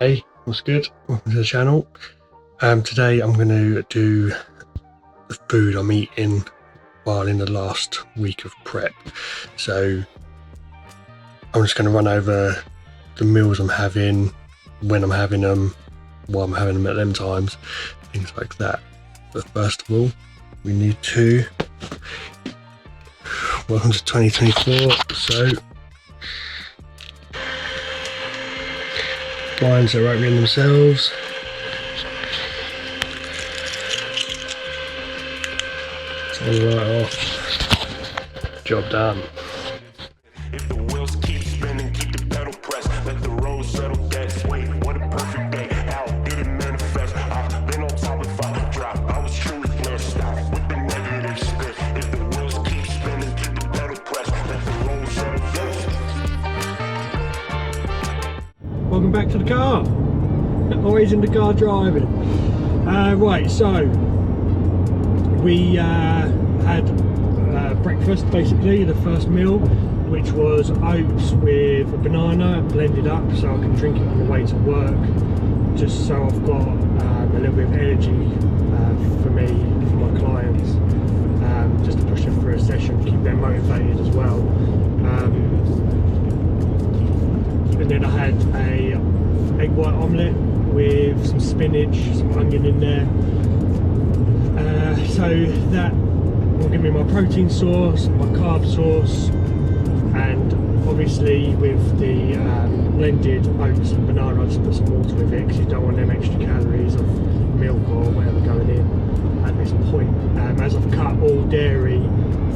Hey, what's good? Welcome to the channel. Today I'm going to do the food I'm eating while in the last week of prep. So I'm just going to run over the meals I'm having, when I'm having them, why I'm having them at them times, things like that. But first of all, we need to welcome to 2024. So blinds are opening themselves. Turn right off. Job done. If the wheels keep spinning, keep the pedal pressed, let the road settle that way. What a perfect day, how did it manifest? I've been on top if I drop, I was truly blessed. Stop with the negative spit. If the wheels keep spinning, keep the pedal pressed, let the road settle that. Welcome back to the car. Always in the car driving. Right, so we had breakfast, basically the first meal, which was oats with a banana blended up so I can drink it on the way to work, just so I've got a little bit of energy for me, for my clients, just to push them through a session, keep them motivated as well. And then I had a egg white omelette with some spinach, some onion in there. So that will give me my protein source, my carb source, and obviously with the blended oats and banana, I just put some water with it because you don't want them extra calories of milk or whatever going in at this point. As I've cut all dairy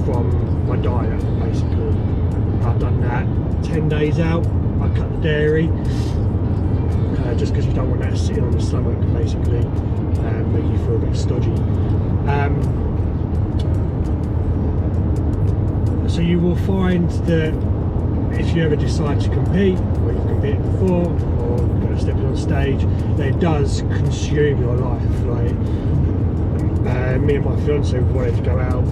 from my diet, basically. I've done that 10 days out. I cut the dairy just because you don't want that sitting on the stomach, basically, make you feel a bit stodgy. So you will find that if you ever decide to compete, or you've competed before, or you're going to step on stage, that it does consume your life. Like me and my fiance wanted to go out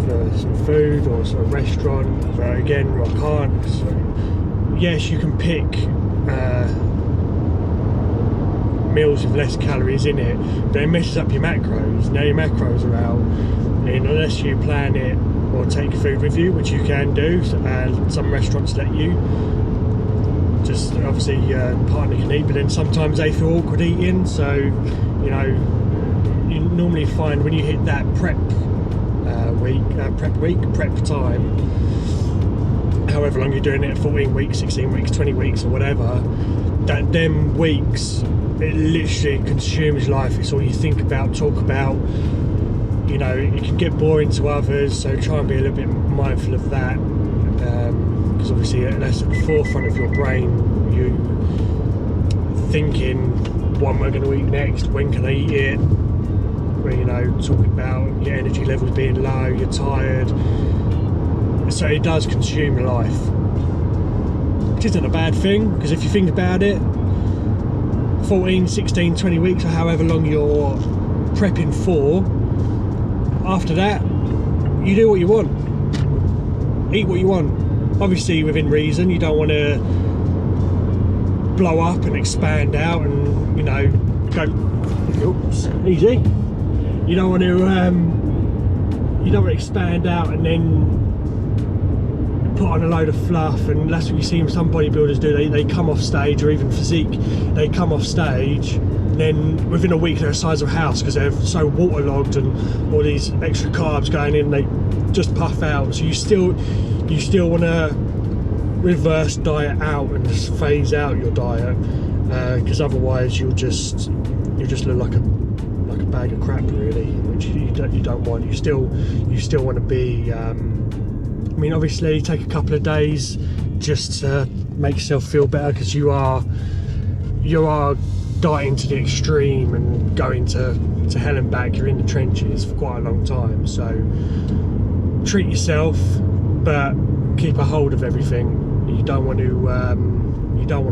for some food or some restaurant, but again I can't. So yes, you can pick meals with less calories in it, but it messes up your macros. Now your macros are out, and unless you plan it or take food with you, which you can do, some restaurants let you, just obviously partner can eat, but then sometimes they feel awkward eating. So you know, you normally find when you hit that prep time, however long you're doing it, 14 weeks, 16 weeks, 20 weeks or whatever, that them weeks, it literally consumes life. It's all you think about, talk about. You know, it can get boring to others, so try and be a little bit mindful of that, because obviously that's at the forefront of your brain, you thinking, what am I going to eat next, when can I eat it, where, you know, talking about your energy levels being low, you're tired. So it does consume your life, which isn't a bad thing, because if you think about it, 14, 16, 20 weeks or however long you're prepping for, after that you do what you want, eat what you want, obviously within reason. You don't want to blow up and expand out and, you know, go easy. You don't want to expand out and then put on a load of fluff, and that's what you see some bodybuilders do. They come off stage, or even physique, they come off stage, then within a week they're the size of a house because they're so waterlogged and all these extra carbs going in, they just puff out. So you still want to reverse diet out and just phase out your diet, because otherwise you'll just look like a bag of crap, really, which you don't want. You still want to be I mean, obviously take a couple of days just to make yourself feel better, because you are dieting to the extreme and going to hell and back. You're in the trenches for quite a long time, so treat yourself, but keep a hold of everything. You don't want to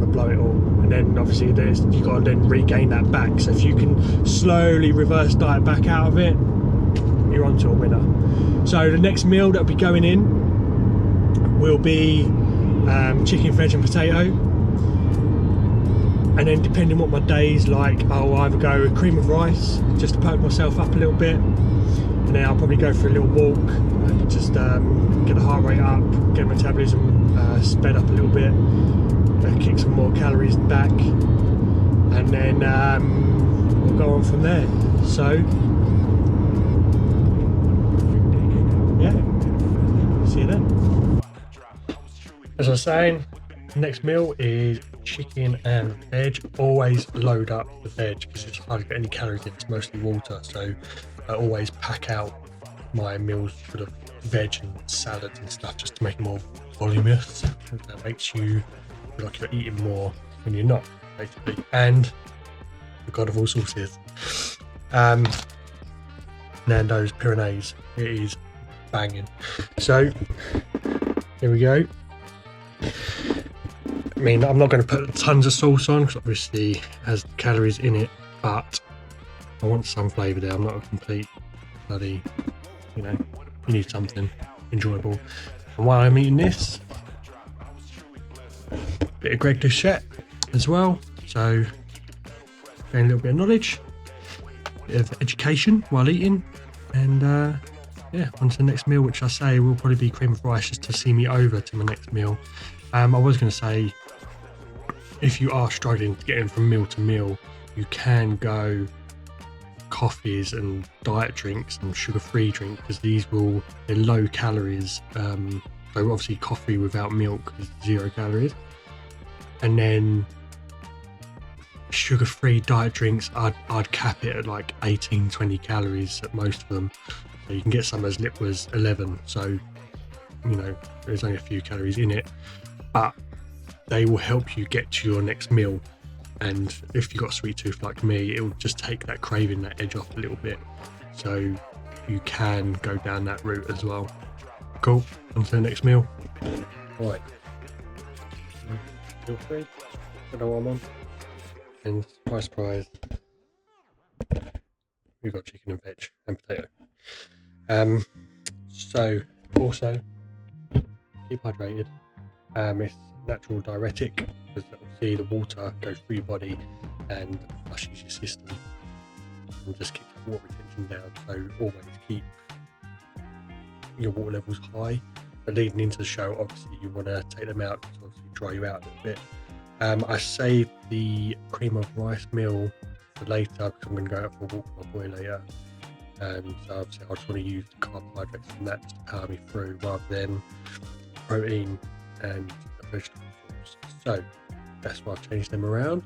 blow it all, and then obviously you've got to then regain that back. So if you can slowly reverse diet back out of it, you're on to a winner. So the next meal that'll be going in will be chicken, veg and potato. And then depending what my day's like, I'll either go with cream of rice just to poke myself up a little bit, and then I'll probably go for a little walk and just get the heart rate up, get metabolism sped up a little bit, kick some more calories back, and then we'll go on from there. So yeah, see you then. As I was saying, next meal is chicken and veg. Always load up the veg because it's hardly got any calories in, it's mostly water. So I always pack out my meals full of veg and salads and stuff just to make them more voluminous. That makes you feel like you're eating more when you're not, basically. And the god of all sauces, Nando's Pyrenees. It is banging. So here we go. I mean, I'm not going to put tons of sauce on because obviously it has calories in it, but I want some flavour there. I'm not a complete bloody, you know, you need something enjoyable. And while I'm eating this, a bit of Greg Duchette as well. So, getting a little bit of knowledge, a bit of education while eating, and yeah, on to the next meal, which I say will probably be cream of rice just to see me over to my next meal. I was going to say, if you are struggling to get in from meal to meal, you can go coffees and diet drinks and sugar-free drinks, because they're low calories. So obviously coffee without milk is 0 calories, and then sugar-free diet drinks, I'd cap it at like 18-20 calories at most of them. So you can get some as little as 11. So you know there's only a few calories in it, but they will help you get to your next meal. And if you've got a sweet tooth like me, it will just take that craving, that edge off a little bit. So you can go down that route as well. Cool, on to the next meal. Right, feel free, I know what I'm on. And surprise, we've got chicken and veg and potato. So also keep hydrated. It's natural diuretic because obviously the water goes through your body and flushes your system and just keeps that water retention down. So always keep your water levels high. But leading into the show, obviously you want to take them out to obviously dry you out a little bit. I saved the cream of rice meal for later because I'm going to go out for a walk with my boy later. So obviously I just want to use the carbohydrates from that just to power me through rather than protein and vegetable source. So that's why I've changed them around.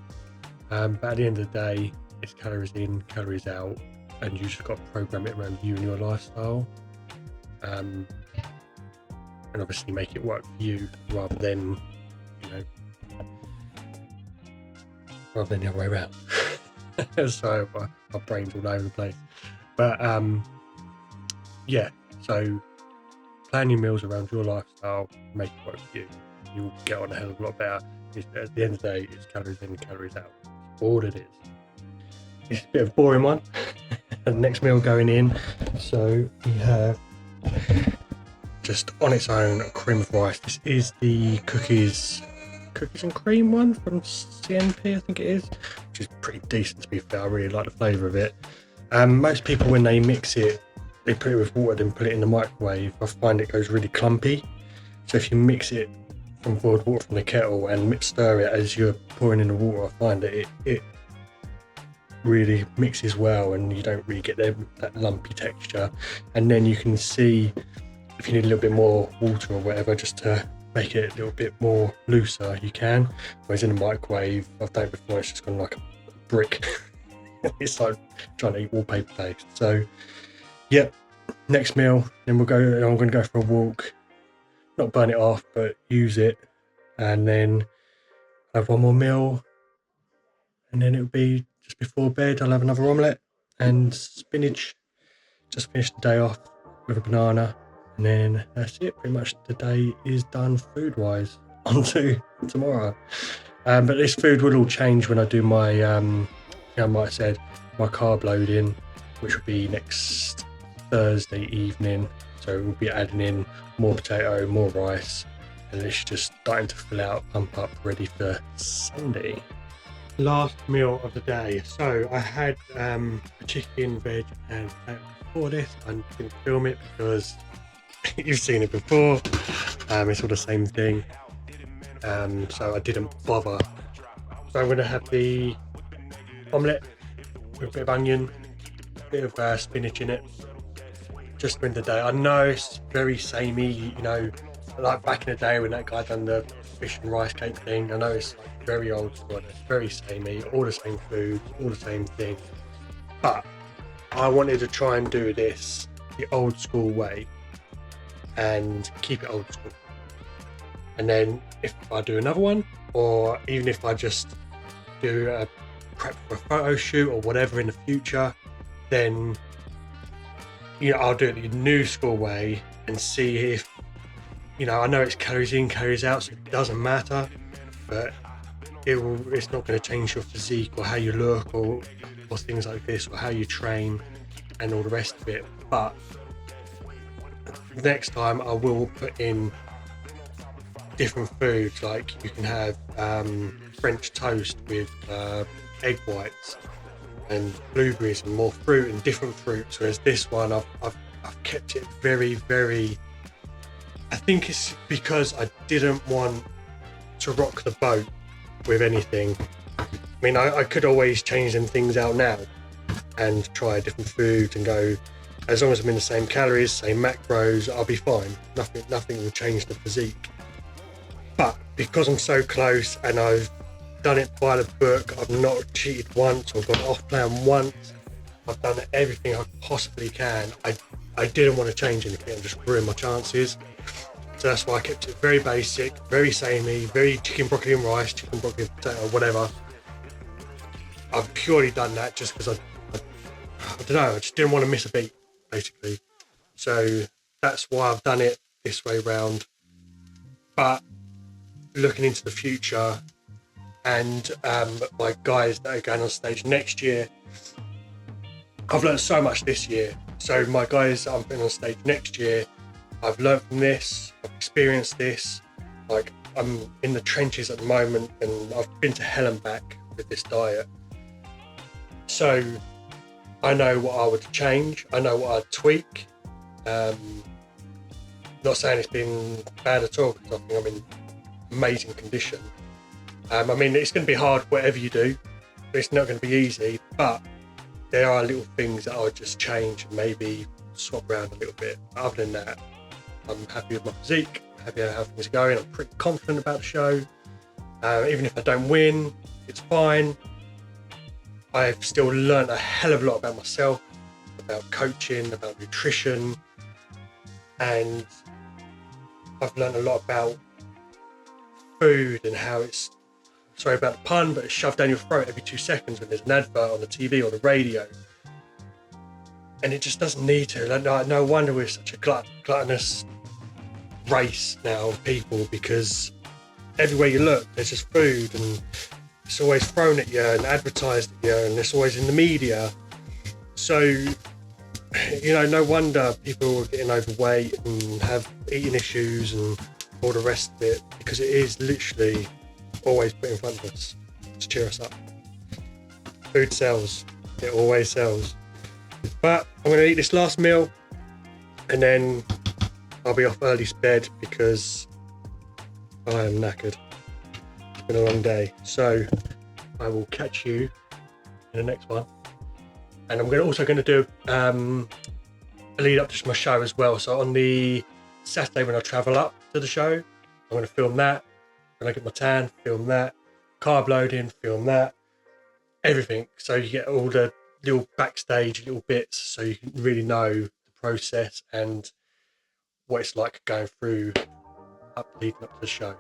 But at the end of the day, it's calories in, calories out, and you just got to program it around you and your lifestyle. And obviously make it work for you rather than, you know, rather than the other way around. So my brain's all over the place. But yeah, so plan your meals around your lifestyle, make it work for you. You'll get on a hell of a lot better. At the end of the day, it's calories in, calories out. That's all it is. It's a bit of a boring one. The next meal going in, so we have just on its own cream of rice. This is the cookies and cream one from CNP, I think it is, which is pretty decent to be fair. I really like the flavour of it. Most people, when they mix it, they put it with water then put it in the microwave. I find it goes really clumpy. So if you mix it from boiled water from the kettle and stir it as you're pouring in the water, I find that it really mixes well and you don't really get that lumpy texture. And then you can see if you need a little bit more water or whatever just to make it a little bit more looser, you can. Whereas in the microwave, I've done it before, it's just gone like a brick. It's like trying to eat wallpaper paste. So yeah, next meal, then I'm going to go for a walk, not burn it off, but use it, and then have one more meal, and then it'll be just before bed. I'll have another omelette and spinach. Just finish the day off with a banana, and then that's it. Pretty much the day is done food wise. On to tomorrow. But this food will all change when I do my I might have said my carb loading, which will be next Thursday evening. So we'll be adding in more potato, more rice, and it's just starting to fill out, pump up, ready for Sunday. last meal of the day. So I had a chicken, veg, and before this, I didn't film it because you've seen it before. It's all the same thing. So I didn't bother. So I'm going to have the omelette with a bit of onion, a bit of spinach in it. Just to end the day. I know it's very samey, you know, like back in the day when that guy done the fish and rice cake thing. I know it's like very old school, it's very samey, all the same food, all the same thing. But I wanted to try and do this the old school way and keep it old school. And then if I do another one, or even if I just do a prep for a photo shoot or whatever in the future, then you know, I'll do it the new school way and see if, you know, I know it's calories in, calories out, so it doesn't matter, but it's not going to change your physique or how you look or things like this, or how you train and all the rest of it. But next time I will put in different foods, like you can have French toast with egg whites and blueberries and more fruit and different fruits, whereas this one I've kept it very, very, I think it's because I didn't want to rock the boat with anything. I mean, I could always change them things out now and try a different food and go, as long as I'm in the same calories, same macros, I'll be fine. Nothing will change the physique. But because I'm so close and I've done it by the book, I've not cheated once or gone off plan once, I've done everything I possibly can, I didn't want to change anything and just ruin my chances. So that's why I kept it very basic, very samey, very chicken, broccoli and rice, chicken, broccoli, potato, whatever. I've purely done that just because I don't know, I just didn't want to miss a beat, basically. So that's why I've done it this way round. But looking into the future, and my guys that are going on stage next year, I've learned so much this year. So my guys that I'm putting on stage next year, I've learned from this, I've experienced this, like I'm in the trenches at the moment and I've been to hell and back with this diet. So I know what I would change, I know what I'd tweak. Not saying it's been bad at all, because I think I'm in amazing condition. I mean, it's going to be hard whatever you do, it's not going to be easy, but there are little things that I would just change and maybe swap around a little bit. Other than that, I'm happy with my physique, I'm happy with how things are going, I'm pretty confident about the show. Even if I don't win, it's fine. I've still learned a hell of a lot about myself, about coaching, about nutrition, and I've learned a lot about food and how it's, sorry about the pun, but it's shoved down your throat every 2 seconds when there's an advert on the TV or the radio. And it just doesn't need to. Like, no wonder we're such a gluttonous race now of people, because everywhere you look, there's just food and it's always thrown at you and advertised at you, and it's always in the media. So, you know, no wonder people are getting overweight and have eating issues and all the rest of it, because it is literally always put in front of us to cheer us up. Food sells, it always sells. But I'm going to eat this last meal and then I'll be off early to bed because I am knackered. It's been a long day. So I will catch you in the next one. And I'm also going to do a lead up to my show as well. So on the Saturday when I travel up to the show, I'm going to film that. When I get my tan, film that. Carb loading, film that. Everything. So you get all the little backstage little bits, so you can really know the process and what it's like going through leading up to the show.